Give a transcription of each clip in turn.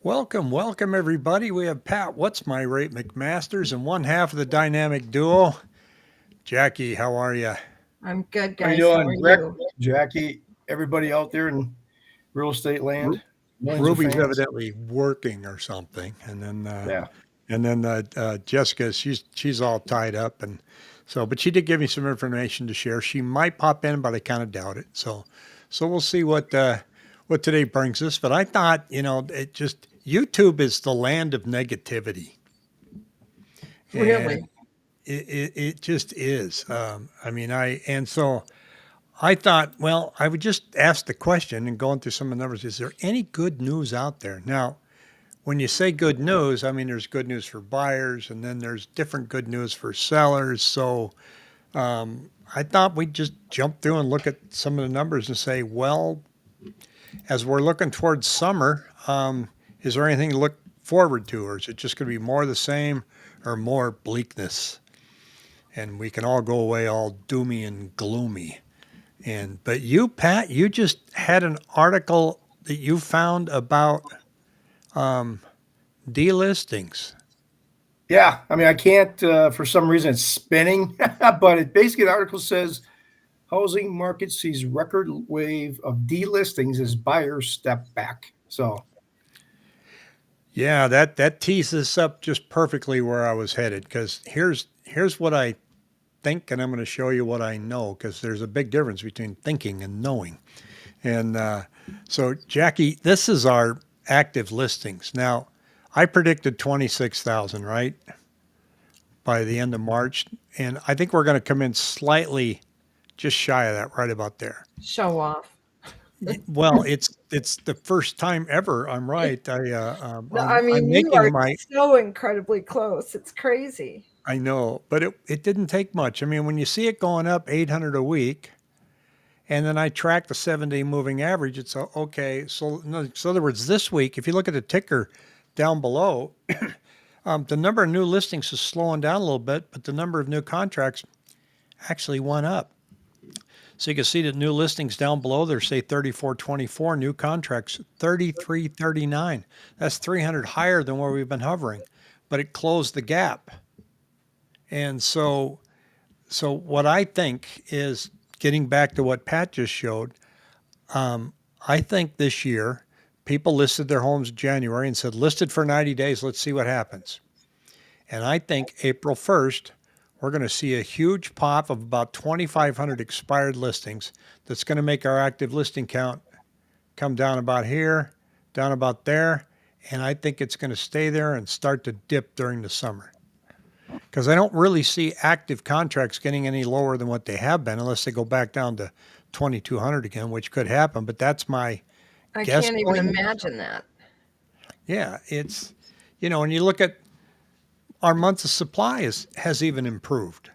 Welcome everybody. We have Pat, what's my rate McMasters, and one half of the dynamic duo, Jackie. How are you? I'm good, How you guys. How are doing, Rick, you? Jackie, everybody out there in real estate land, Ru- millions of Ruby's fans? evidently working or something, and then Yeah. Jessica, she's all tied up, and so, but she did give me some information to share. She might pop in, but I kind of doubt it. So we'll see what today brings us. But I thought, it just YouTube is the land of negativity, and Really? it just is. I mean, I thought, well, I would just ask the question and going through some of the numbers. Is there any good news out there? Now, when you say good news, I mean, there's good news for buyers and then there's different good news for sellers. So I thought we'd just jump through and look at some of the numbers and say, well, as we're looking towards summer, is there anything to look forward to, or is it just going to be more of the same or more bleakness? And we can all go away all doomy and gloomy. And but you, Pat, you just had an article that you found about um, delistings. Yeah. I mean, I can't, for some reason, it's spinning, but basically, the article says housing market sees record wave of delistings as buyers step back. So, Yeah, that tees us up just perfectly where I was headed. Because here's what I think, and I'm going to show you what I know. Because there's a big difference between thinking and knowing. And so, Jackie, this is our active listings. Now, I predicted 26,000, right, by the end of March, and I think we're going to come in slightly just shy of that, right about there. Show off. Well, it's the first time ever I'm right. No, I I'm mean, you making are my so incredibly close. It's crazy. I know, but it didn't take much. I mean, when you see it going up 800 a week, and then I track the 7-day moving average, it's okay. So, no, so in other words, this week, if you look at the ticker down below, the number of new listings is slowing down a little bit, but the number of new contracts actually went up. So you can see that new listings down below there say 3424, new contracts 3339. That's 300 higher than where we've been hovering, but it closed the gap. And so what I think is getting back to what Pat just showed. I think this year people listed their homes in January and said listed for 90 days. Let's see what happens. And I think April 1st, we're going to see a huge pop of about 2,500 expired listings. That's going to make our active listing count come down about here, down about there. And I think it's going to stay there and start to dip during the summer. Because I don't really see active contracts getting any lower than what they have been unless they go back down to 2,200 again, which could happen. But that's my I guess can't even point. imagine that. Yeah, when you look at our months of supply has even improved,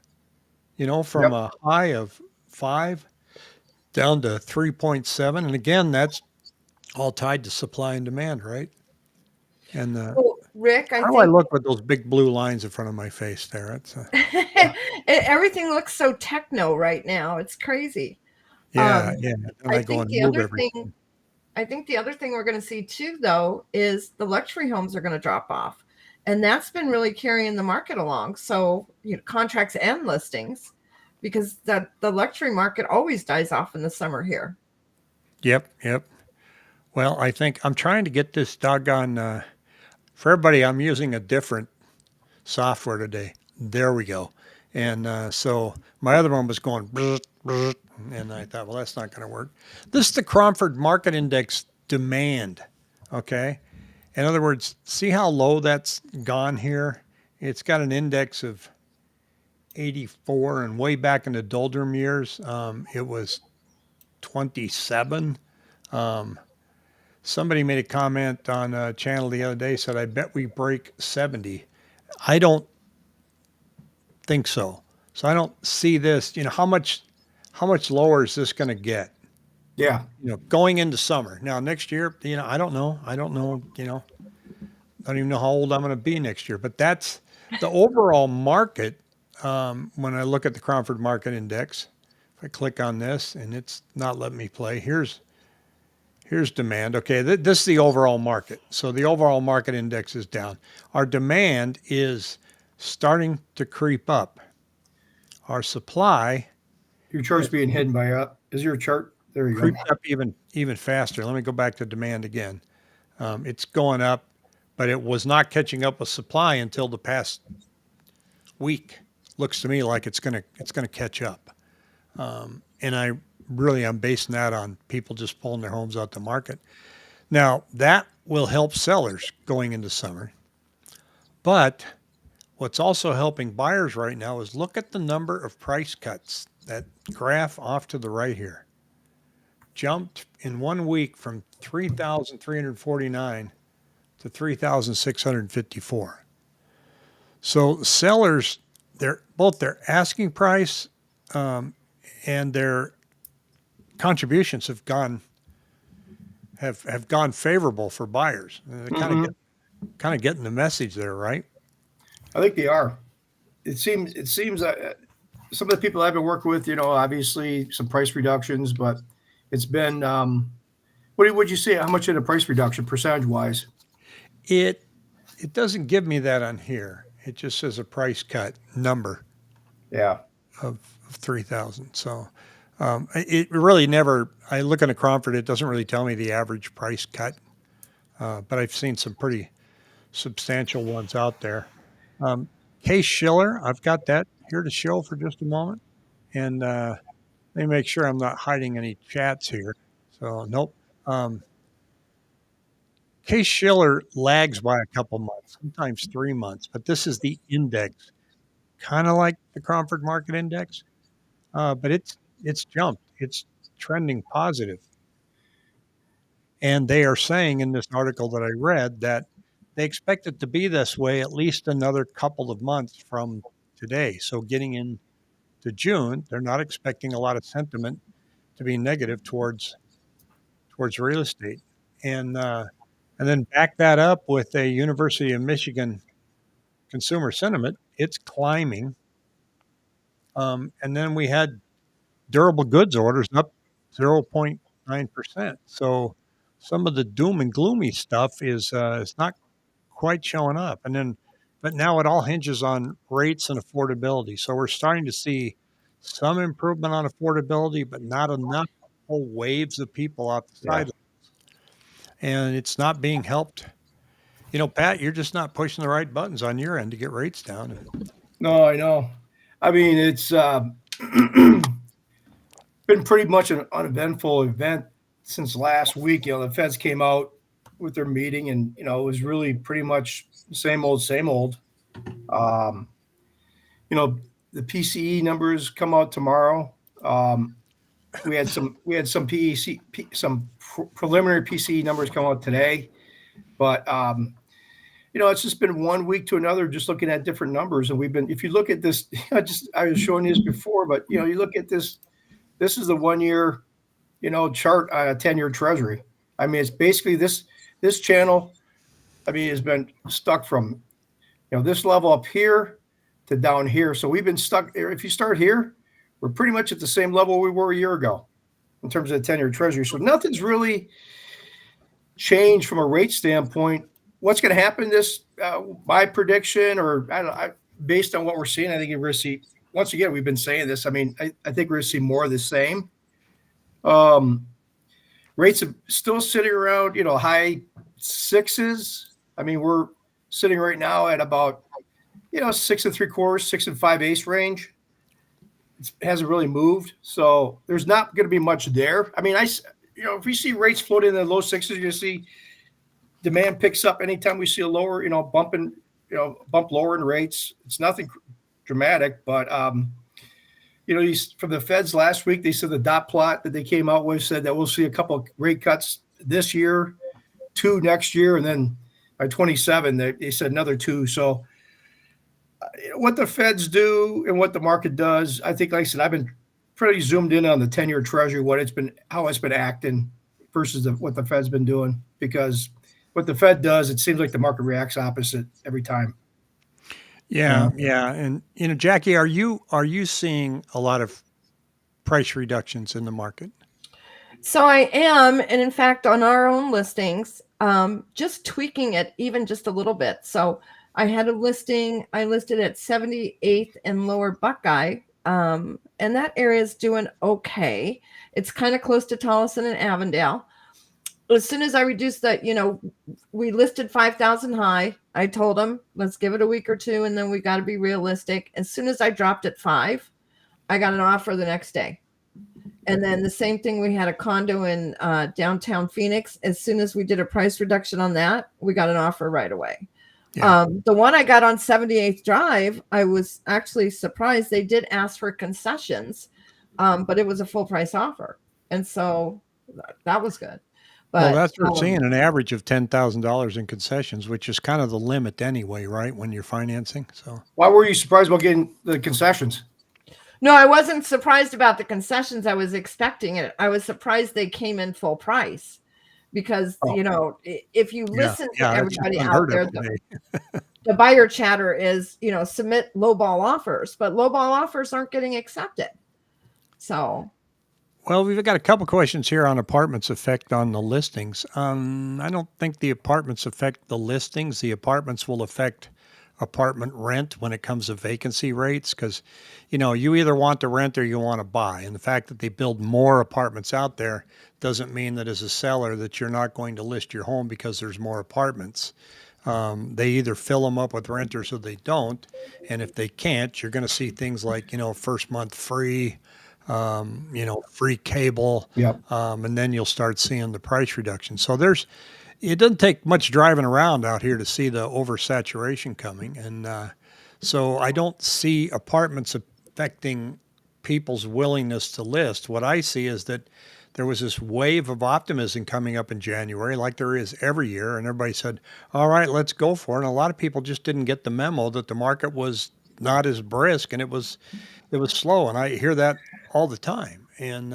from yep. a high of 5 down to 3.7. And again, that's all tied to supply and demand, right? And Well, Rick, I how do I think look with those big blue lines in front of my face there? everything looks so techno right now. It's crazy. Yeah, Um, yeah. And I I go think and the move other thing everything. I think the other thing we're going to see too, though, is the luxury homes are going to drop off, and that's been really carrying the market along. So, contracts and listings, because the luxury market always dies off in the summer here. Yep, yep. Well, I think I'm trying to get this doggone for everybody. I'm using a different software today. There we go. And so my other one was going, brrrt, brrrt, and I thought, well, that's not going to work. This is the Cromford Market Index demand. Okay. In other words, see how low that's gone here? It's got an index of 84, and way back in the doldrum years, it was 27. Um, Somebody made a comment on a channel the other day, said, I bet we break 70. I don't think so. So I don't see this. How much lower is this going to get? Yeah. Going into summer. Now next year, I don't know. I don't know. I don't even know how old I'm going to be next year. But that's the overall market. When I look at the Cromford Market Index, if I click on this and it's not letting me play, Here's demand. Okay, this is the overall market. So the overall market index is down. Our demand is starting to creep up. Our supply Your chart's being hidden by is your chart? There you go. creeped up even faster. Let me go back to demand again. It's going up, but it was not catching up with supply until the past week. Looks to me like it's gonna catch up. And I'm basing that on people just pulling their homes out the market. Now that will help sellers going into summer, but what's also helping buyers right now is look at the number of price cuts. That graph off to the right here jumped in 1 week from 3,349 to 3,654. So sellers, both their asking price and their contributions have gone favorable for buyers. They're kind of getting the message there, right? I think they are. It seems some of the people I've been working with, obviously some price reductions, but it's been what would you say? How much of the price reduction percentage wise? It doesn't give me that on here. It just says a price cut number Yeah. of 3,000. So it really never. I look in a Cromford. It doesn't really tell me the average price cut, but I've seen some pretty substantial ones out there. Case Schiller, I've got that here to show for just a moment, and let me make sure I'm not hiding any chats here. So nope. Case Schiller lags by a couple months, sometimes 3 months, but this is the index, kind of like the Cromford Market Index, but it's jumped. It's trending positive. And they are saying in this article that I read that they expect it to be this way at least another couple of months from today. So getting into June, they're not expecting a lot of sentiment to be negative towards real estate. And then back that up with a University of Michigan consumer sentiment. It's climbing. And then we had durable goods orders up 0.9%. So some of the doom and gloomy stuff is not quite showing up. But now it all hinges on rates and affordability. So we're starting to see some improvement on affordability, but not enough to pull waves of people off the sidelines. And it's not being helped. Pat, you're just not pushing the right buttons on your end to get rates down. No, I know. I mean, it's been pretty much an uneventful event since last week. The Feds came out with their meeting, and it was really pretty much same old, same old. The PCE numbers come out tomorrow. We had some preliminary PCE numbers come out today, but it's just been 1 week to another, just looking at different numbers. And if you look at this, I was showing you this before, but you look at this. This is the 1 year, chart on a 10-year Treasury. I mean, it's basically this channel. I mean, has been stuck from, this level up here to down here. So we've been stuck. If you start here, we're pretty much at the same level we were a year ago in terms of the 10-year Treasury. So nothing's really changed from a rate standpoint. What's going to happen? My prediction, or I don't know, based on what we're seeing, I think we're going to see. Once again, we've been saying this. I mean, I think we're going to see more of the same. Rates are still sitting around, high sixes. I mean, we're sitting right now at about, 6 3/4, 6 5/8 range. It hasn't really moved, so there's not going to be much there. I mean, if we see rates float in the low sixes, you're going to see demand picks up anytime we see a lower, bump lower in rates. It's nothing dramatic, but from the Feds last week, they said the dot plot that they came out with said that we'll see a couple of rate cuts this year, 2 next year, and then by 27 they said another 2. So what the Feds do and what the market does, I think, like I said, I've been pretty zoomed in on the 10-year Treasury, how it's been acting versus what the Fed's been doing, because what the Fed does, it seems like the market reacts opposite every time. Yeah. And Jackie, are you seeing a lot of price reductions in the market? So I am, and in fact, on our own listings, just tweaking it even just a little bit. So I had a listing, I listed at 78th and Lower Buckeye, and that area is doing okay. It's kind of close to Tolleson and Avondale. As soon as I reduced that, we listed 5,000 high. I told them, let's give it a week or two, and then we got to be realistic. As soon as I dropped at 5, I got an offer the next day. And then the same thing, we had a condo in downtown Phoenix. As soon as we did a price reduction on that, we got an offer right away. Yeah. The one I got on 78th Drive, I was actually surprised. They did ask for concessions, but it was a full price offer. And so that was good. Well, But that's we're seeing an average of $10,000 in concessions, which is kind of the limit anyway, right? When you're financing. So Why were you surprised about getting the concessions? no, I wasn't surprised about the concessions. I was expecting it. I was surprised they came in full price because, if you listen to that's everybody out unheard there, of to me. the buyer chatter is, submit lowball offers, but lowball offers aren't getting accepted. So, Well, we've got a couple questions here on apartments' effect on the listings. I don't think the apartments affect the listings. The apartments will affect apartment rent when it comes to vacancy rates because, you either want to rent or you want to buy. And the fact that they build more apartments out there doesn't mean that as a seller that you're not going to list your home because there's more apartments. They either fill them up with renters or they don't. And if they can't, you're going to see things like, first month free, free cable. Yep. And then you'll start seeing the price reduction. So it doesn't take much driving around out here to see the oversaturation coming. And so I don't see apartments affecting people's willingness to list. What I see is that there was this wave of optimism coming up in January, like there is every year. And everybody said, all right, let's go for it. And a lot of people just didn't get the memo that the market was not as brisk and it was slow. And I hear that all the time. And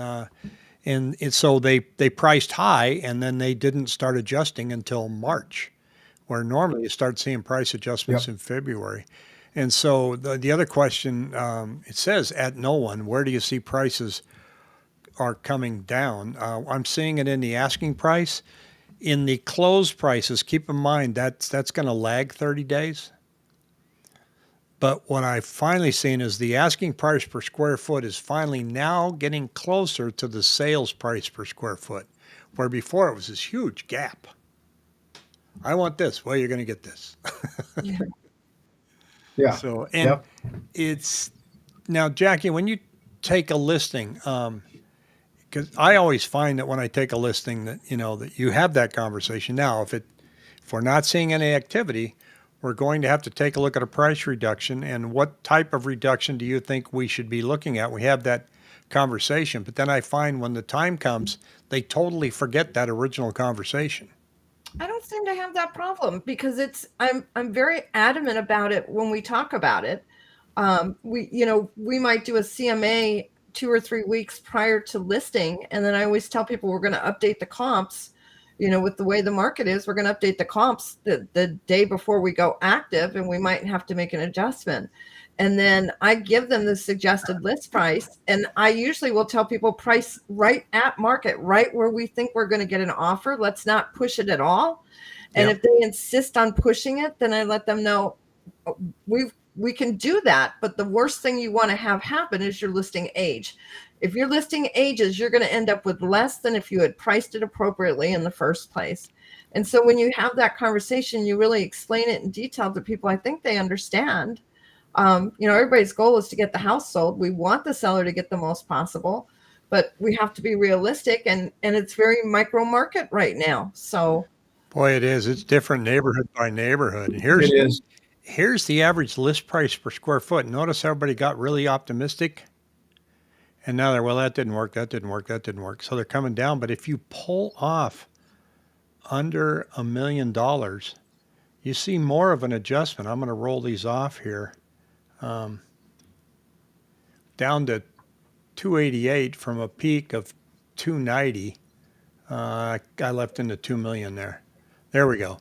so they priced high and then they didn't start adjusting until March, where normally you start seeing price adjustments in February. And so the other question, it says at no one, where do you see prices are coming down? I'm seeing it in the asking price. In the closed prices, keep in mind that's going to lag 30 days. But what I've finally seen is the asking price per square foot is finally now getting closer to the sales price per square foot, where before it was this huge gap. I want this. Well, you're going to get this. Yeah. So, and it's now, Jackie, when you take a listing, because I always find that when I take a listing that, that you have that conversation. Now, if we're not seeing any activity, we're going to have to take a look at a price reduction and what type of reduction do you think we should be looking at? We have that conversation, but then I find when the time comes, they totally forget that original conversation. I don't seem to have that problem because I'm very adamant about it when we talk about it. We might do a CMA 2 or 3 weeks prior to listing, and then I always tell people we're going to update the comps. With the way the market is, we're going to update the comps the day before we go active, and we might have to make an adjustment. And then I give them the suggested list price, and I usually will tell people price right at market, right where we think we're going to get an offer. Let's not push it at all. And if they insist on pushing it, then I let them know we can do that. But the worst thing you want to have happen is your listing age. If your listing ages, you're going to end up with less than if you had priced it appropriately in the first place. And so when you have that conversation, you really explain it in detail to people. I think they understand. Everybody's goal is to get the house sold. We want the seller to get the most possible, but we have to be realistic, and it's very micro market right now. So, boy, it is. It's different neighborhood by neighborhood. And here's the average list price per square foot. Notice everybody got really optimistic. And now that didn't work, that didn't work, that didn't work. So they're coming down. But if you pull off under $1 million, you see more of an adjustment. I'm going to roll these off here. Down to 288 from a peak of 290. I left in the 2 million there. There we go.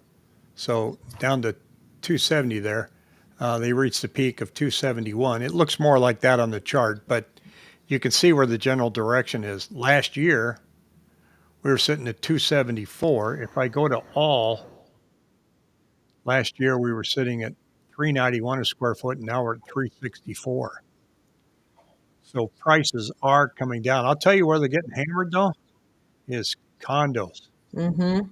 So down to 270 there. They reached the peak of 271. It looks more like that on the chart, but you can see where the general direction is. Last year, we were sitting at 274. If I go to all, last year we were sitting at 391 a square foot, and now we're at 364. So prices are coming down. I'll tell you where they're getting hammered though is condos. Mm-hmm.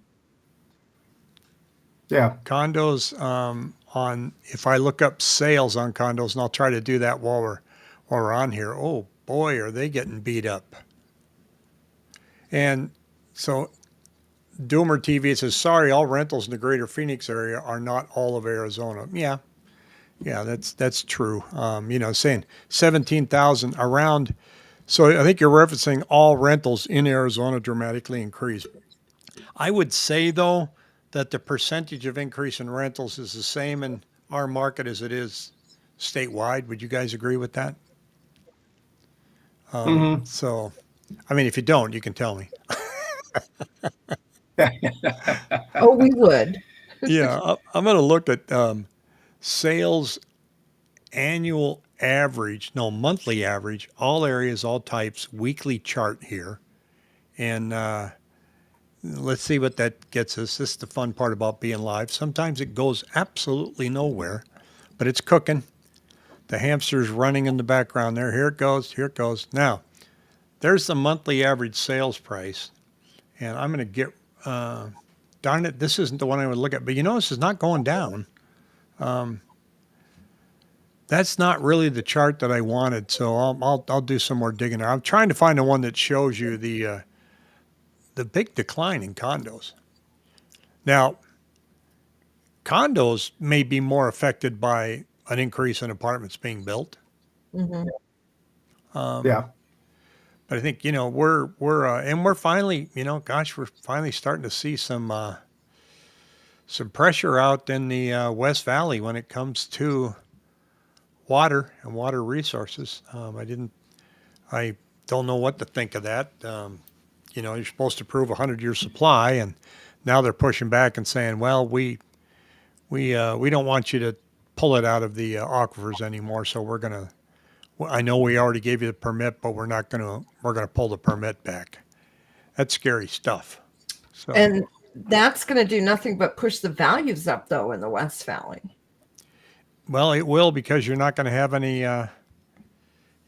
Yeah. Condos on if I look up sales on condos, and I'll try to do that while we're on here. Oh boy, are they getting beat up. And so Doomer TV says, sorry, all rentals in the greater Phoenix area are not all of Arizona. Yeah. Yeah, that's true. Saying 17,000 around. So I think you're referencing all rentals in Arizona dramatically increased. I would say though that the percentage of increase in rentals is the same in our market as it is statewide. Would you guys agree with that? Mm-hmm. So, I mean, if you don't, you can tell me. Oh, we would. Yeah, I'm going to look at sales annual average, no, monthly average, all areas, all types, weekly chart here. And let's see what that gets us. This is the fun part about being live. Sometimes it goes absolutely nowhere, but it's cooking. The hamster's running in the background there. Here it goes. Here it goes. Now, there's the monthly average sales price. And I'm going to get, darn it, this isn't the one I would look at. But this is not going down. That's not really the chart that I wanted. So I'll do some more digging there. I'm trying to find the one that shows you the big decline in condos. Now, condos may be more affected by an increase in apartments being built. Mm-hmm. Yeah. But I think we're finally we're finally starting to see some pressure out in the West Valley when it comes to water and water resources. I don't know what to think of that. You're supposed to prove a 100-year supply, and now they're pushing back and saying, well, we don't want you to pull it out of the aquifers anymore, so we're gonna. I know we already gave you the permit, but we're gonna pull the permit back. That's scary stuff. So, And that's going to do nothing but push the values up, though, in the West Valley. well, it will because you're not going to have any. You're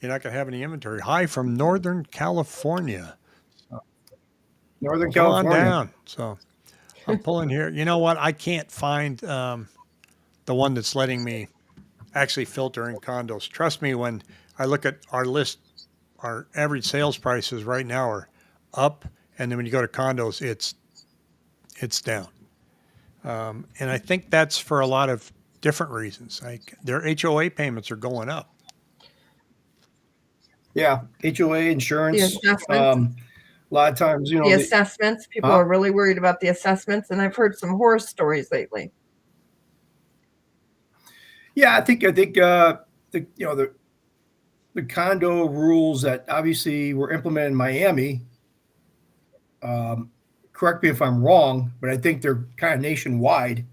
not going to have any inventory. Hi from Northern California. Northern Come on California. down. So I'm pulling here. You know what? I can't find the one that's letting me actually filter in condos. Trust me, when I look at our list, our average sales prices right now are up, and then when you go to condos, it's down. And I think that's for a lot of different reasons. Like their HOA payments are going up. Yeah. HOA The insurance. assessments. A lot of times, The assessments. People Huh? are really worried about the assessments, and I've heard some horror stories lately. Yeah, I think the condo rules that obviously were implemented in Miami. Correct me if I'm wrong, but I think they're kind of nationwide.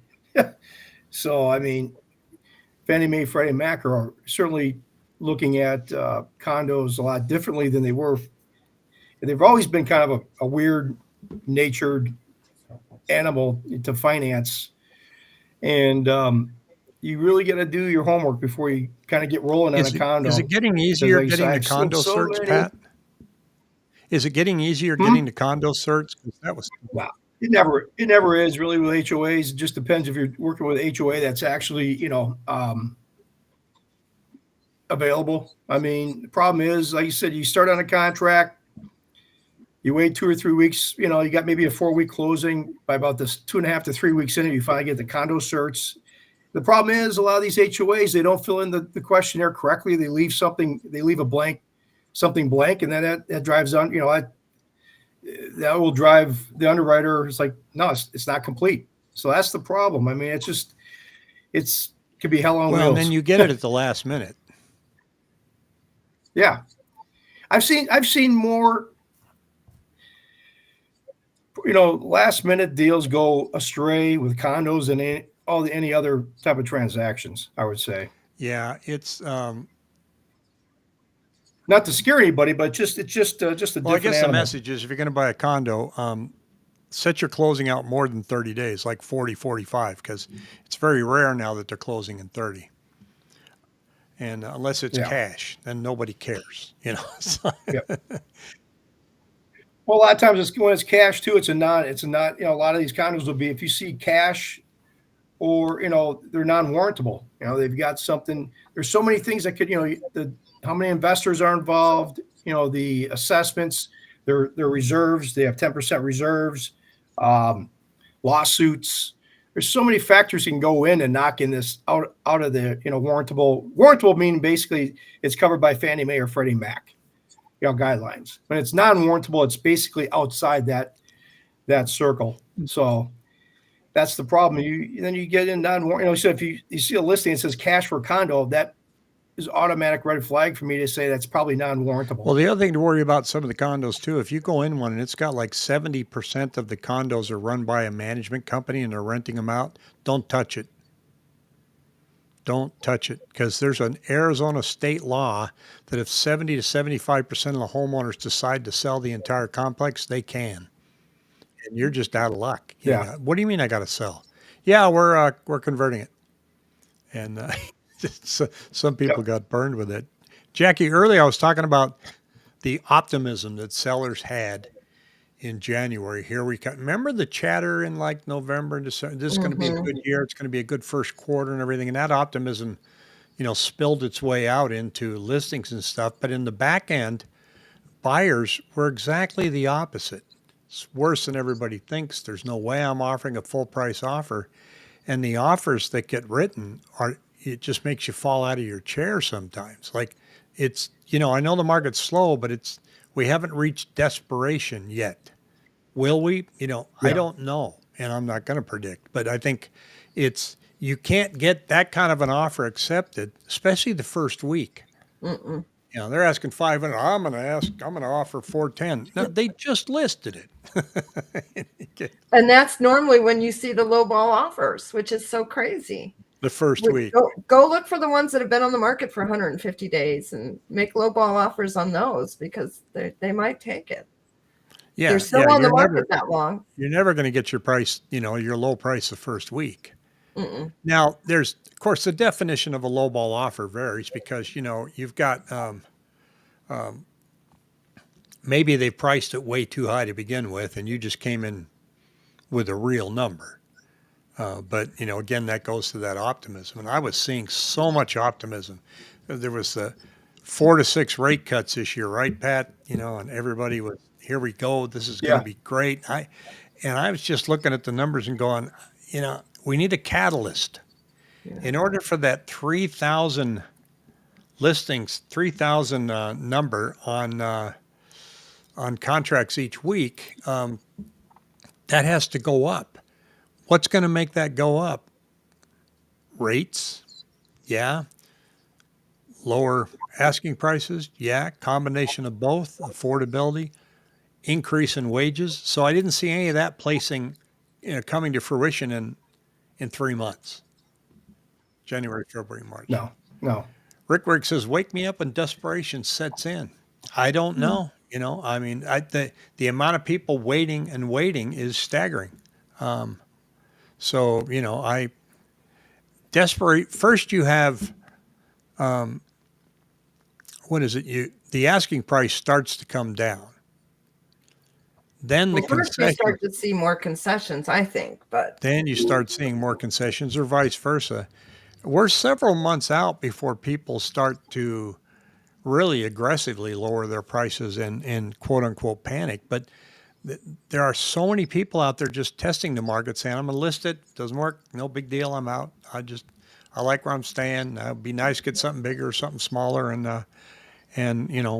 So I mean, Fannie Mae, Freddie Mac are certainly looking at condos a lot differently than they were. They've always been kind of a weird natured animal to finance, and you really got to do your homework before you kind of get rolling on a condo. Is it getting Because easier like I getting said, the I've seen condo so certs, many. Pat? Is it getting easier Hmm? getting the condo certs? 'Cause that was Wow. It never is really with HOAs. It just depends if you're working with HOA that's actually, available. I mean, the problem is, like you said, you start on a contract, you wait 2 or 3 weeks, you got maybe a 4-week closing. By about this 2.5 to 3 weeks in it, you finally get the condo certs. The problem is a lot of these HOAs, they don't fill in the questionnaire correctly. They leave something blank, and then that drives on, that will drive the underwriter. It's like, no, it's not complete. So that's the problem. I mean, it could be hell on well, and wheels. then you get it at the last minute. Yeah. I've seen more, last minute deals go astray with condos than any other type of transactions, I would say. Yeah, it's Not to scare anybody, but just it's just a Well, I different guess the animal. message is if you're going to buy a condo, set your closing out more than 30 days, like 40, 45, because it's very rare now that they're closing in 30. And unless it's Yeah. cash, then nobody cares, you know. So, Yep. Well, a lot of times when it's cash too, it's a not, a lot of these condos will be, if you see cash or, they're non-warrantable, they've got something, there's so many things that could, how many investors are involved, the assessments, their reserves, they have 10% reserves, lawsuits. There's so many factors you can go in and knock in this out of the, warrantable. Warrantable meaning basically it's covered by Fannie Mae or Freddie Mac, guidelines. When it's non-warrantable, it's basically outside that circle. So that's the problem. Then you get in non-warrant. So if you see a listing that says cash for a condo, that is automatic red flag for me to say that's probably non-warrantable. well, the other thing to worry about some of the condos too, if you go in one and it's got like 70% of the condos are run by a management company and they're renting them out, don't touch it. Don't touch it, because there's an Arizona state law that if 70 to 75% of the homeowners decide to sell the entire complex, they can. And you're just out of luck. Yeah. What do you mean I got to sell? Yeah, we're converting it. And some people got burned with it. Jackie, earlier I was talking about the optimism that sellers had in January. Here we come. Remember the chatter in like November and December? This is going to be a good year. It's going to be a good first quarter and everything. And that optimism, spilled its way out into listings and stuff. But in the back end, buyers were exactly the opposite. It's worse than everybody thinks. There's no way I'm offering a full price offer. And the offers that get written it just makes you fall out of your chair sometimes. Like it's, I know the market's slow, but we haven't reached desperation yet. Will we? I don't know, and I'm not going to predict, but I think you can't get that kind of an offer accepted, especially the first week. Mm-mm. They're asking 500. I'm going to offer 410. No, they just listed it. And that's normally when you see the low ball offers, which is so crazy. The first week. Go look for the ones that have been on the market for 150 days and make low ball offers on those, because they might take it. Yeah, they're still on the market that long. You're never going to get your price, your low price the first week. Mm-mm. Now, there's, of course, the definition of a low ball offer varies because, you've got maybe they priced it way too high to begin with, and you just came in with a real number. But, again, that goes to that optimism. And I was seeing so much optimism. There was the 4 to 6 rate cuts this year, right, Pat? And everybody was, here we go. This is going to be great. I was just looking at the numbers and going, we need a catalyst. Yeah. In order for that 3,000 listings, 3,000 number on contracts each week, that has to go up. What's going to make that go up? Rates? Yeah. Lower asking prices? Yeah. Combination of both. Affordability, increase in wages. So I didn't see any of that coming to fruition in 3 months. January, February, March. No. Rick says, wake me up when desperation sets in. I don't know. The amount of people waiting is staggering. So, first you have, what is it? The asking price starts to come down. Then first you start to see more concessions, I think, but then you start seeing more concessions or vice versa. We're several months out before people start to really aggressively lower their prices and quote unquote panic. But there are so many people out there just testing the market, saying, I'm going to list it. Doesn't work. No big deal. I'm out. I like where I'm staying. It'd be nice to get something bigger or something smaller, and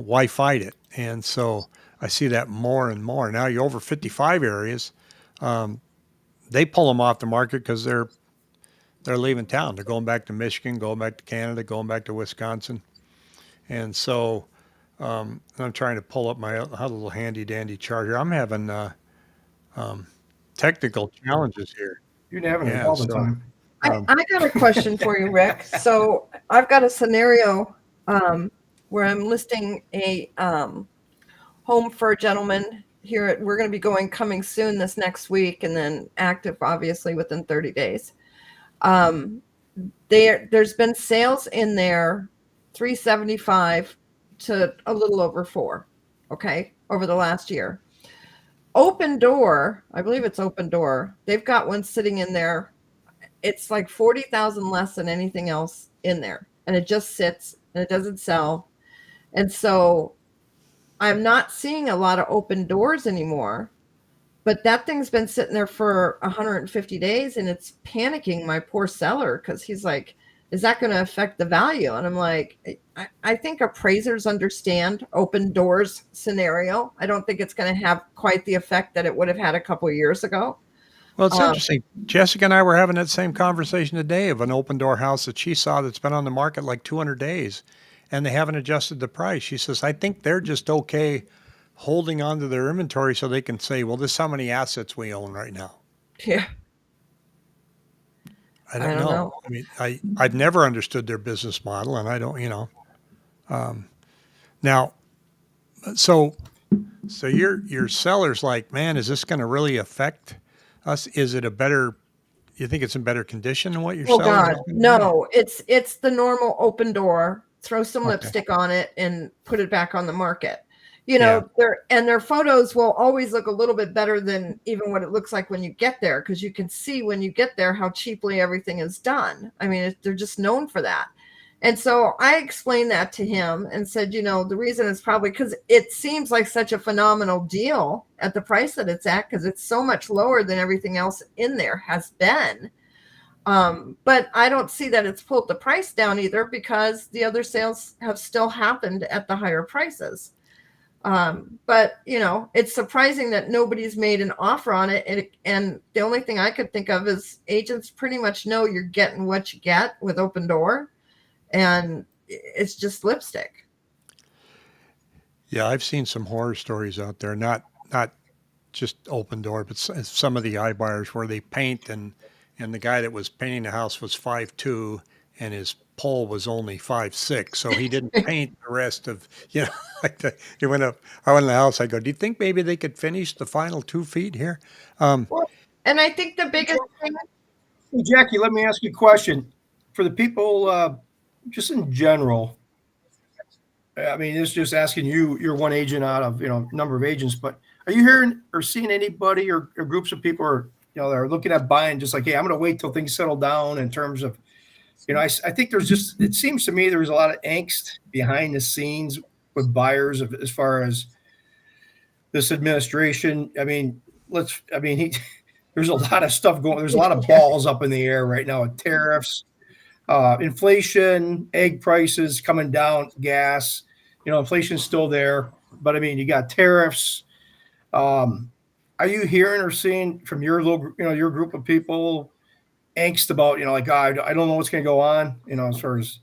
why fight it? And so I see that more and more. Now you're over 55 areas. They pull them off the market because they're leaving town. They're going back to Michigan, going back to Canada, going back to Wisconsin. And so I'm trying to pull up my little handy dandy chart here. I'm having technical challenges here. You're having it all the time. I got a question for you, Rick. So I've got a scenario where I'm listing a home for a gentleman here. We're going to be coming soon this next week, and then active obviously within 30 days. There's been sales in there 375 to a little over 4, okay, over the last year. Open Door, I believe it's Open Door. They've got one sitting in there. It's like 40,000 less than anything else in there, and it just sits and it doesn't sell. And so I'm not seeing a lot of Open Doors anymore, but that thing's been sitting there for 150 days, and it's panicking my poor seller, because he's like, is that going to affect the value? And I'm like, I think appraisers understand Open Doors scenario. I don't think it's going to have quite the effect that it would have had a couple of years ago. Well, it's interesting. Jessica and I were having that same conversation today of an Open Door house that she saw that's been on the market like 200 days, and they haven't adjusted the price. She says, I think they're just okay holding on to their inventory so they can say, well, this is how many assets we own right now. Yeah. I don't know. I mean, I've never understood their business model, and I don't, now, so your seller's like, man, is this going to really affect us? Is it you think it's in better condition than what you're selling? Oh God, no, it's the normal Open Door, throw some lipstick on it and put it back on the market. Their photos will always look a little bit better than even what it looks like when you get there, because you can see when you get there how cheaply everything is done. I mean, they're just known for that. And so I explained that to him and said, the reason is probably because it seems like such a phenomenal deal at the price that it's at, because it's so much lower than everything else in there has been. But I don't see that it's pulled the price down either, because the other sales have still happened at the higher prices. But it's surprising that nobody's made an offer on it. And the only thing I could think of is agents pretty much know you're getting what you get with Open Door, and it's just lipstick. Yeah. I've seen some horror stories out there, not just Open Door, but some of the iBuyers where they paint and the guy that was painting the house was 5'2", and his pole was only 5'6", so he didn't paint the rest of, he went up. I went in the house. I go, do you think maybe they could finish the final 2 feet here? And I think the biggest thing. Hey, Jackie, let me ask you a question. For the people, just in general, I mean, it's just asking you. You're one agent out of number of agents, but are you hearing or seeing anybody or groups of people that are looking at buying, just like, hey, I'm going to wait till things settle down in terms of. I think it seems to me there was a lot of angst behind the scenes with buyers as far as this administration. I mean, there's a lot of stuff going. There's a lot of balls up in the air right now with tariffs, inflation, egg prices coming down, gas. Inflation's still there, but I mean, you got tariffs. Are you hearing or seeing from your your group of people angst about, like, I don't know what's going to go on, as far as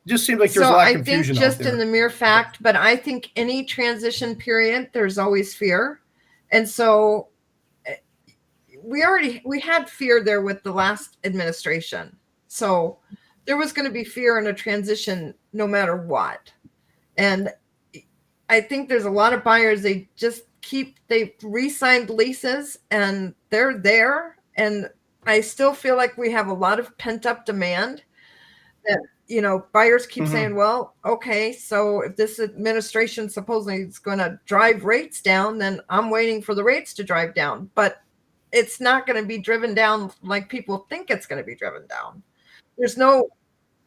it just seems like there's a lot of confusion. I think just in the mere fact, but I think any transition period, there's always fear. And so we had fear there with the last administration. So there was going to be fear in a transition no matter what. And I think there's a lot of buyers, they re-signed leases and they're there. And I still feel like we have a lot of pent up demand that, buyers keep saying, well, okay, so if this administration supposedly is going to drive rates down, then I'm waiting for the rates to drive down. But it's not going to be driven down like people think it's going to be driven down. There's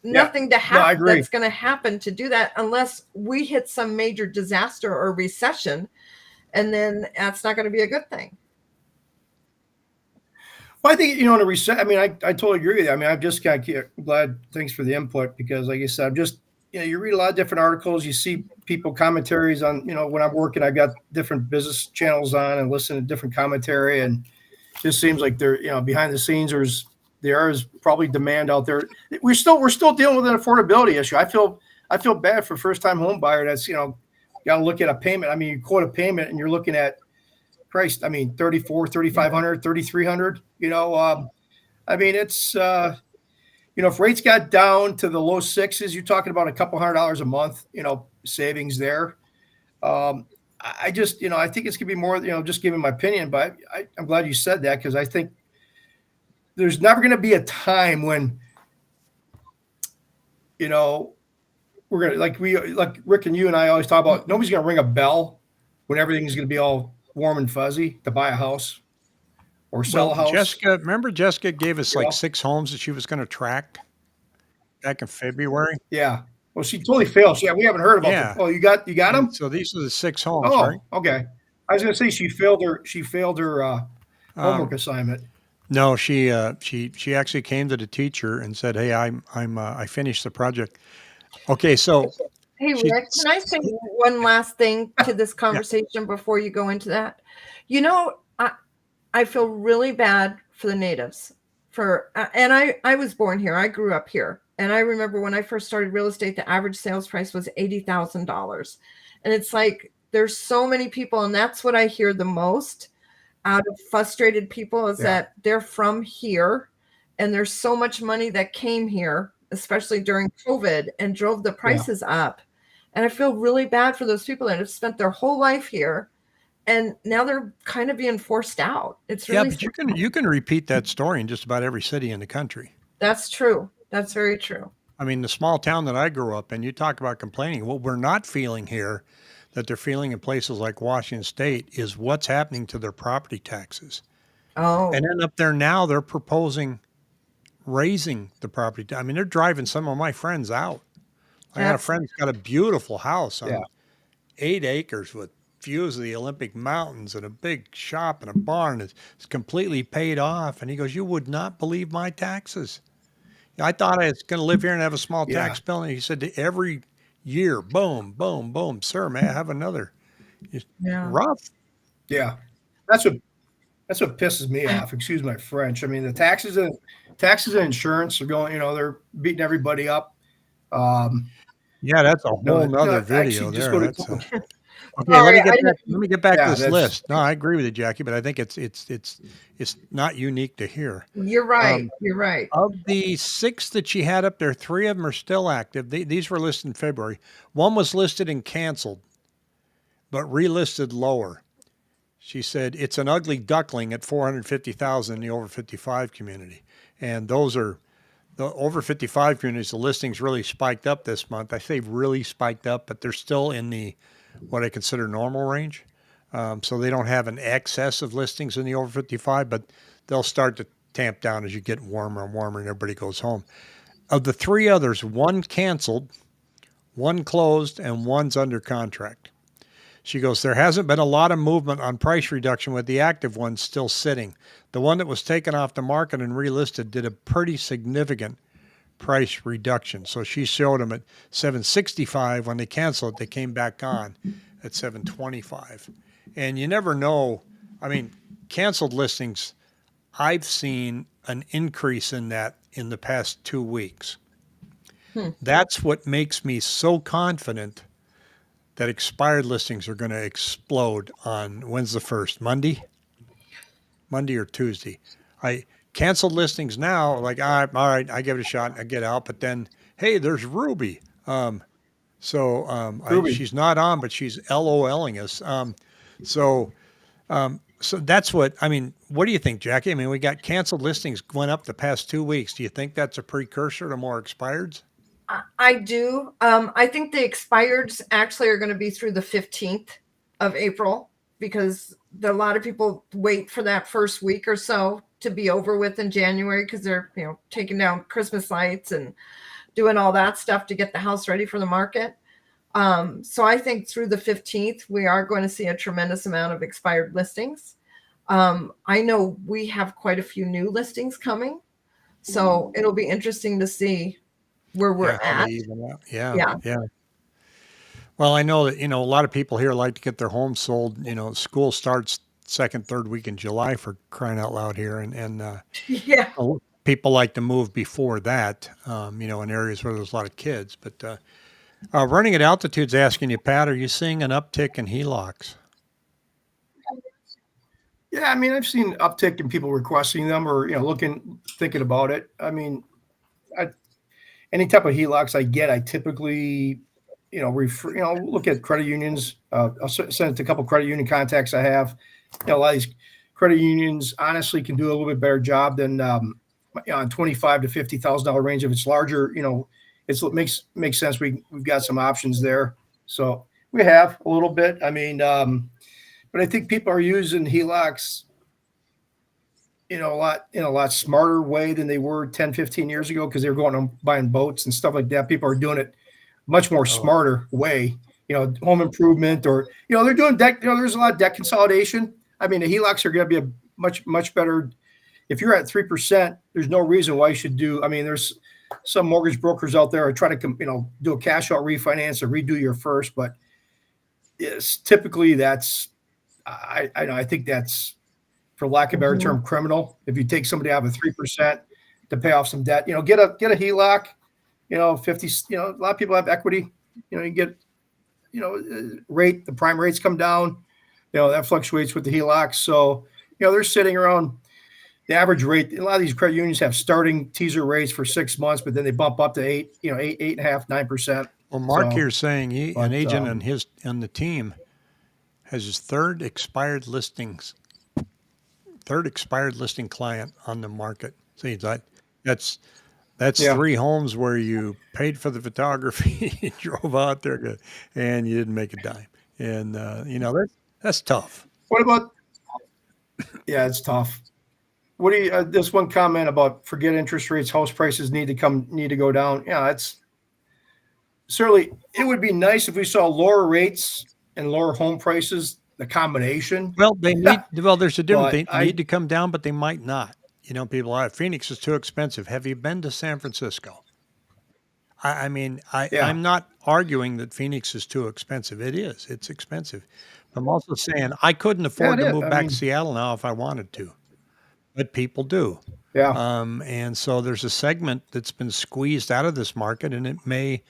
nothing to happen that's going to happen to do that unless we hit some major disaster or recession. And then that's not going to be a good thing. Well, I think, in a reset, I mean, I totally agree with you. I mean, I'm just kind of glad, thanks for the input, because like I said, I'm just, you read a lot of different articles, you see people commentaries on, when I'm working, I've got different business channels on and listen to different commentary. And it just seems like they're, behind the scenes, there is probably demand out there. We're still dealing with an affordability issue. I feel bad for first time home buyer that's, got to look at a payment. I mean, you quote a payment and you're looking at price. I mean, 3,500, 3,300, I mean, it's, if rates got down to the low sixes, you're talking about a couple $100 a month, savings there. I just, I think it's gonna be more, just giving my opinion, but I'm glad you said that, because I think there's never going to be a time when, we're going to, like Rick and you and I always talk about, nobody's going to ring a bell when everything's going to be all warm and fuzzy to buy a house or sell a house. Remember Jessica gave us like Yeah. 6 homes that she was going to track back in February? Yeah. Well, she totally failed. Yeah, we haven't heard about Yeah. them. Oh, you got them? So these are the 6 homes, Oh, right? okay. I was going to say she failed her homework assignment. No, she actually came to the teacher and said, "Hey, I finished the project." Okay, so Hey, she, Rick, can I say one last thing to this conversation before you go into that? I feel really bad for the natives and I was born here. I grew up here. And I remember when I first started real estate, the average sales price was $80,000. And it's like, there's so many people, and that's what I hear the most out of frustrated people is that they're from here and there's so much money that came here, especially during COVID, and drove the prices up. And I feel really bad for those people that have spent their whole life here and now they're kind of being forced out. It's really but you can repeat that story in just about every city in the country. That's true. That's very true. I mean, the small town that I grew up in, you talk about complaining. What we're not feeling here, that they're feeling in places like Washington State, is what's happening to their property taxes. Oh. And then up there now, they're proposing raising the property. I mean, they're driving some of my friends out. I got a friend who's got a beautiful house on 8 acres with views of the Olympic Mountains and a big shop and a barn. It's completely paid off. And he goes, "You would not believe my taxes. I thought I was going to live here and have a small tax bill." And he said, every year, boom, boom, boom. "Sir, may I have another?" It's rough. Yeah. That's what pisses me off. Excuse my French. I mean, the taxes and insurance are going, they're beating everybody up. That's a whole nother video there. Okay, let me get back to this list. No, I agree with you, Jackie, but I think it's not unique to here. You're right. You're right. Of the 6 that she had up there, 3 of them are still active. These were listed in February. One was listed and canceled, but relisted lower. She said it's an ugly duckling at $450,000 in the over 55 community, and those are the over 55 communities. The listings really spiked up this month. I say really spiked up, but they're still in the what I consider normal range. So they don't have an excess of listings in the over 55, but they'll start to tamp down as you get warmer and warmer and everybody goes home. Of the 3 others, 1 canceled, 1 closed, and 1's under contract. She goes, there hasn't been a lot of movement on price reduction with the active ones still sitting. The one that was taken off the market and relisted did a pretty significant price reduction. So she showed them at $765. When they canceled, they came back on at $725. And you never know. I mean, canceled listings, I've seen an increase in that in the past 2 weeks. That's what makes me so confident that expired listings are going to explode on when's the 1st? Monday or Tuesday. I canceled listings now, like, all right, I give it a shot, I get out. But then, hey, there's Ruby. Ruby. She's not on, but she's LOLing us. So that's what, I mean, what do you think, Jackie? I mean, we got canceled listings went up the past 2 weeks. Do you think that's a precursor to more expireds? I do. I think the expireds actually are going to be through the 15th of April because a lot of people wait for that first week or so to be over with in January because they're, taking down Christmas lights and doing all that stuff to get the house ready for the market. So I think through the 15th, we are going to see a tremendous amount of expired listings. I know we have quite a few new listings coming, so it'll be interesting to see where we're at. Yeah. Well, I know that, a lot of people here like to get their homes sold. School starts 2nd, 3rd week in July, for crying out loud here. And people like to move before that, in areas where there's a lot of kids. But Running at Altitude's asking you, Pat, are you seeing an uptick in HELOCs? Yeah, I mean, I've seen uptick in people requesting them or, thinking about it. I mean, any type of HELOCs I get, I typically, look at credit unions. I'll send it to a couple credit union contacts I have. A lot of these credit unions honestly can do a little bit better job than on $25,000 to $50,000 range. If it's larger, it makes sense. We've got some options there. So we have a little bit. I mean, but I think people are using HELOCs, a lot smarter way than they were 10, 15 years ago, because they were going and buying boats and stuff like that. People are doing it much more smarter way, home improvement, or, they're doing debt. There's a lot of debt consolidation. I mean, the HELOCs are going to be a much, much better. If you're at 3%, there's no reason why you should do. I mean, there's some mortgage brokers out there who try to, do a cash out refinance or redo your first, but yes, typically that's, I think that's, for lack of a better term, criminal. If you take somebody out of 3% to pay off some debt, get a HELOC, 50, a lot of people have equity, you get, the prime rates come down, that fluctuates with the HELOC. So, they're sitting around the average rate. A lot of these credit unions have starting teaser rates for 6 months, but then they bump up to 8.5%, 9%. Well, Mark here's saying an agent on the team has his third expired listing client on the market. See, that's 3 homes where you paid for the photography, you drove out there, and you didn't make a dime. And that's tough. What about? Yeah, it's tough. What do you? This one comment about forget interest rates, house prices need to go down. Yeah, it's certainly. It would be nice if we saw lower rates and lower home prices. The combination. Well, they need. Well, there's a difference. They need to come down, but they might not. People are, Phoenix is too expensive. Have you been to San Francisco? I'm not arguing that Phoenix is too expensive. It is. It's expensive. I'm also saying I couldn't afford to move back to Seattle now if I wanted to, but people do. Yeah. And so there's a segment that's been squeezed out of this market, and it may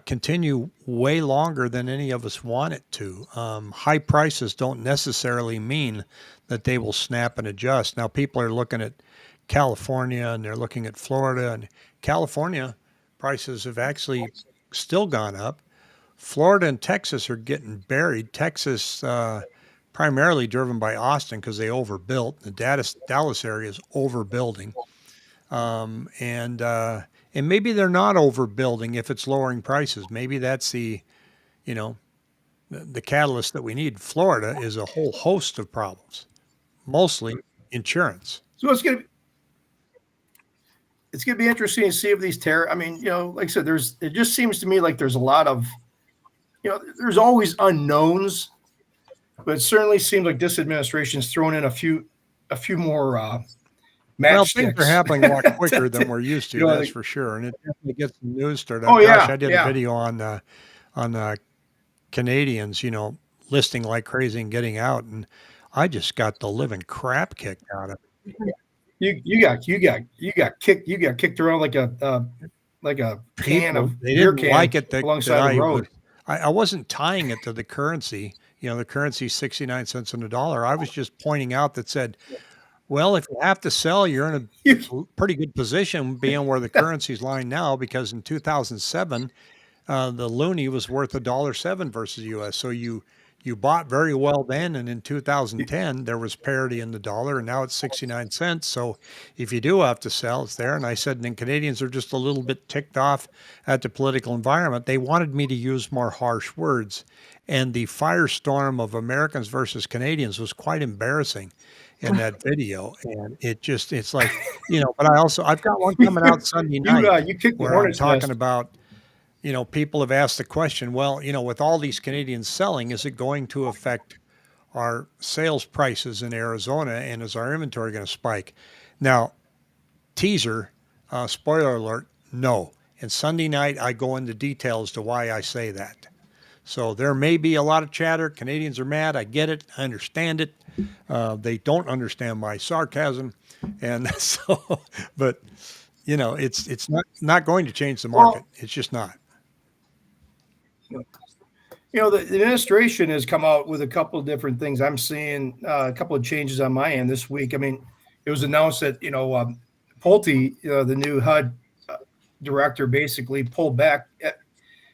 continue way longer than any of us want it to. High prices don't necessarily mean that they will snap and adjust. Now, people are looking at California and they're looking at Florida, and California prices have actually still gone up. Florida and Texas are getting buried. Texas, primarily driven by Austin because they overbuilt. The Dallas area is overbuilding. And maybe they're not overbuilding if it's lowering prices. Maybe that's the catalyst that we need. Florida is a whole host of problems, mostly insurance. So it's gonna be interesting to see if these like I said, it just seems to me like there's a lot of, there's always unknowns, but it certainly seems like this administration's thrown in a few more things are happening a lot quicker than we're used to. That's for sure, and it definitely gets the news started. Oh, I did a video on Canadians, listing like crazy and getting out, and I just got the living crap kicked out of it. You got kicked around like a can of they beer didn't like it alongside the road. I wasn't tying it to the currency. The currency's 69 cents on the dollar. I was just pointing out that said, well, if you have to sell, you're in a pretty good position being where the currency's lying now, because in 2007, the loonie was worth $1.07 versus US. So you bought very well then, and in 2010 there was parity in the dollar, and now it's 69 cents. So if you do have to sell, it's there. And I said, and Canadians are just a little bit ticked off at the political environment. They wanted me to use more harsh words, and the firestorm of Americans versus Canadians was quite embarrassing in that video. And it's like, but I've got one coming out Sunday night where I'm talking about, people have asked the question, well, with all these Canadians selling, is it going to affect our sales prices in Arizona, and is our inventory going to spike? Now, teaser, spoiler alert, no. And Sunday night, I go into details to why I say that. So there may be a lot of chatter. Canadians are mad. I get it. I understand it. They don't understand my sarcasm. And so, but, it's not going to change the market. It's just not. The administration has come out with a couple of different things. I'm seeing a couple of changes on my end this week. I mean, it was announced that, Pulte, the new HUD director basically pulled back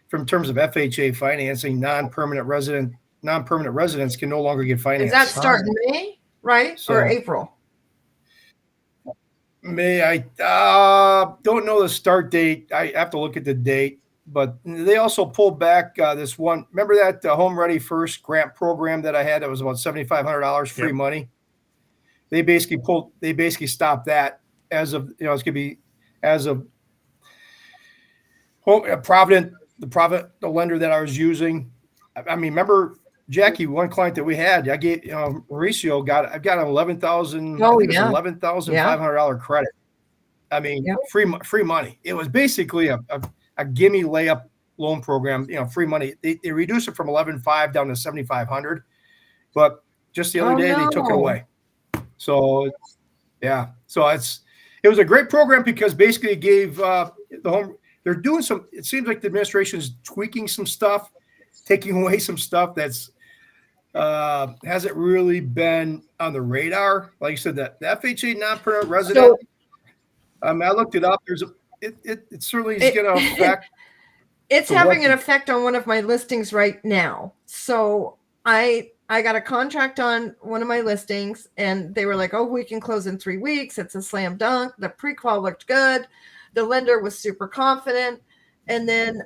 from terms of FHA financing. Non-permanent residents can no longer get Is that financed. starting May, right? Or So April? May I don't know the start date. I have to look at the date. But they also pulled back this one. Remember that Home Ready First grant program that I had? That was about $7,500 free money. They basically stopped that as of it's going to be as of Provident, the lender that I was using. I mean, remember Jackie, one client that we had, I gave Mauricio I've got an $11,500 credit. I mean, free money. It was basically a gimme layup loan program, free money. They reduced it from 11.5 down to 7,500, but just the other day they took it away. So yeah, so it was a great program because basically it gave they're doing some. It seems like the administration is tweaking some stuff, taking away some stuff that's hasn't really been on the radar. Like you said, that the FHA non-permanent resident. I looked it up. It certainly is going to affect. It's having an effect on one of my listings right now. So I got a contract on one of my listings, and they were like, "Oh, we can close in 3 weeks. It's a slam dunk." The pre-qual looked good. The lender was super confident. And then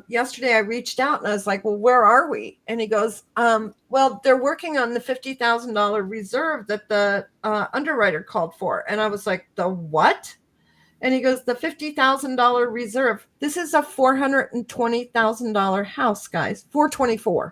yesterday I reached out and I was like, "Well, where are we?" And he goes, "Well, they're working on the $50,000 reserve that the underwriter called for." And I was like, "The what?" And he goes, "The $50,000 reserve. This is a $420,000 house, guys. $424,000.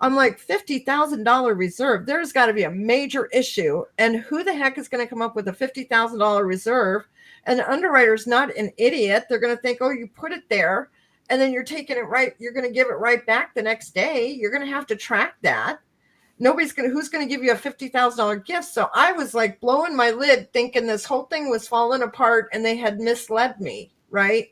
I'm like, $50,000 reserve. There's got to be a major issue. And who the heck is going to come up with a $50,000 reserve? And the underwriter's not an idiot. They're going to think, oh, you put it there, and then you're taking it right. You're going to give it right back the next day. You're going to have to track that. Who's going to give you a $50,000 gift?" So I was like blowing my lid thinking this whole thing was falling apart and they had misled me, right?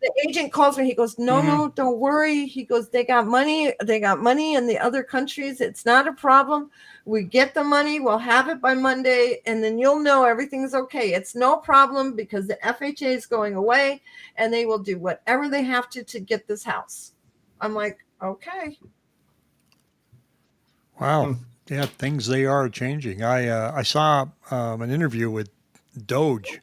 The agent calls me. He goes, no, don't worry. He goes, they got money in the other countries. It's not a problem. We get the money. We'll have it by Monday, and then you'll know everything's okay. It's no problem because the FHA is going away and they will do whatever they have to get this house. I'm like, okay. Wow. Yeah, things they are changing. I saw an interview with Doge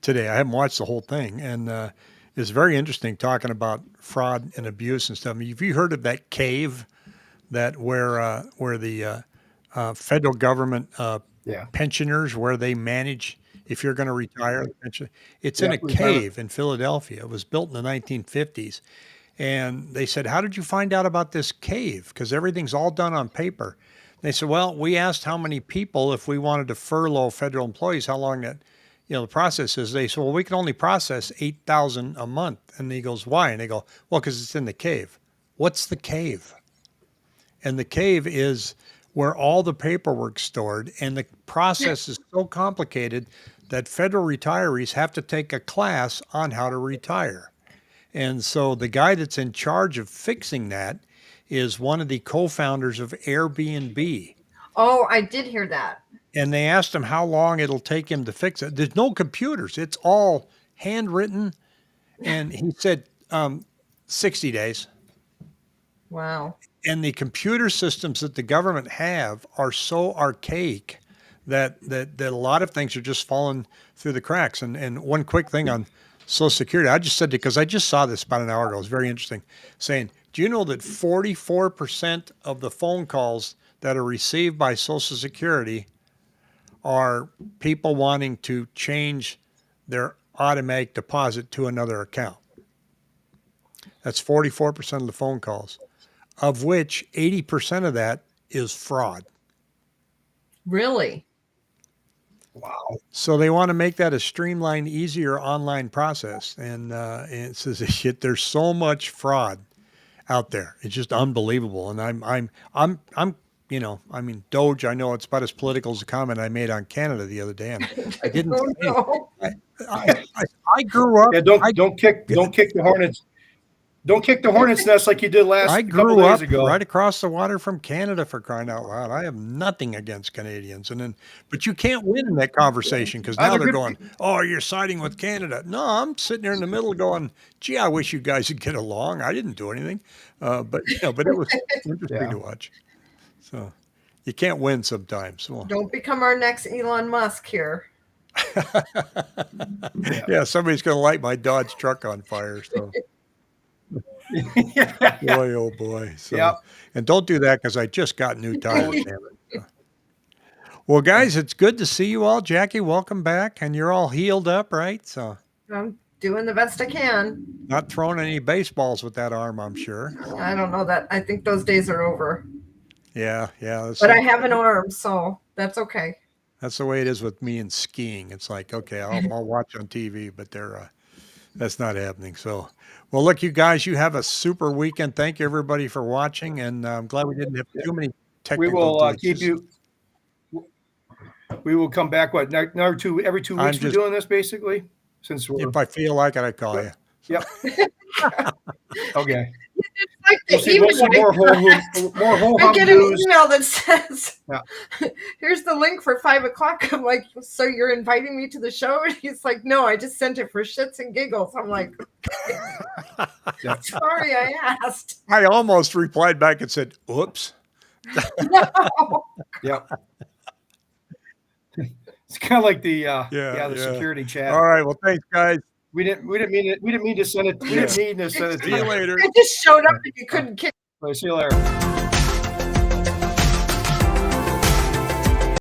today. I haven't watched the whole thing, and it's very interesting talking about fraud and abuse and stuff. I mean, have you heard of that cave where the federal government pensioners, where they manage if you're going to retire the pension? It's in a cave in Philadelphia. It was built in the 1950s. And they said, "How did you find out about this cave? Because everything's all done on paper." They said, "Well, we asked how many people, if we wanted to furlough federal employees, how long that, the process is." They said, "Well, we can only process 8,000 a month." And he goes, "Why?" And they go, "Well, because it's in the cave." What's the cave? And the cave is where all the paperwork's stored. And the process is so complicated that federal retirees have to take a class on how to retire. And so the guy that's in charge of fixing that is one of the co-founders of Airbnb. Oh, I did hear that. And they asked him how long it'll take him to fix it. There's no computers. It's all handwritten. And he said 60 days. Wow. And the computer systems that the government have are so archaic that a lot of things are just falling through the cracks. And one quick thing on Social Security. I just said, because I just saw this about an hour ago. It was very interesting, saying, do you know that 44% of the phone calls that are received by Social Security are people wanting to change their automatic deposit to another account? That's 44% of the phone calls, of which 80% of that is fraud. Really? Wow. So they want to make that a streamlined, easier online process. And it says there's so much fraud out there. It's just unbelievable. And I'm Doge, I know it's about as political as a comment I made on Canada the other day. And I didn't. I grew up. Yeah, don't kick the Hornets. Don't kick the hornet's nest like you did last I couple grew days up ago. right across the water from Canada, for crying out loud. I have nothing against Canadians, but you can't win in that conversation because now They're they're good going, "Oh, you're siding with Canada." No, I'm sitting there in the middle going, "Gee, I wish you guys would get along." I didn't do anything, but it was interesting Yeah. to watch. So you can't win sometimes. Well, Don't become our next Elon Musk here. yeah, somebody's going to light my Dodge truck on fire. So. Yeah. Boy, oh boy. So, Yep. and don't do that because I just got new tires. Damn it. Well, guys, it's good to see you all. Jackie, welcome back. And you're all healed up, right? So, I'm doing the best I can. not throwing any baseballs with that arm, I'm sure. I don't know that. I think those days are over. Yeah. But I have an arm, so that's okay. That's the way it is with me and skiing. It's like, okay, I'll watch on TV, but that's not happening. So, well, look, you guys, you have a super weekend. Thank you, everybody, for watching. And I'm glad we didn't have too many We technical will keep glitches. you. We will come back. What, every 2 weeks? We're doing this basically. Since we're If I feel like it, I call you. yep. Okay. Like We'll see more whole I hum get an news. email that says, Yeah. "Here's the link for 5:00." I'm like, "So you're inviting me to the show?" And he's like, "No, I just sent it for shits and giggles." I'm like, Yeah. "Sorry, I asked." I almost replied back and said, "Oops." No. Yep. It's kind of like the Yeah. security chat. All right. Well, thanks, guys. We didn't mean to send it. We didn't mean to send it to See you you. later. I just showed up and you couldn't kick. See you later.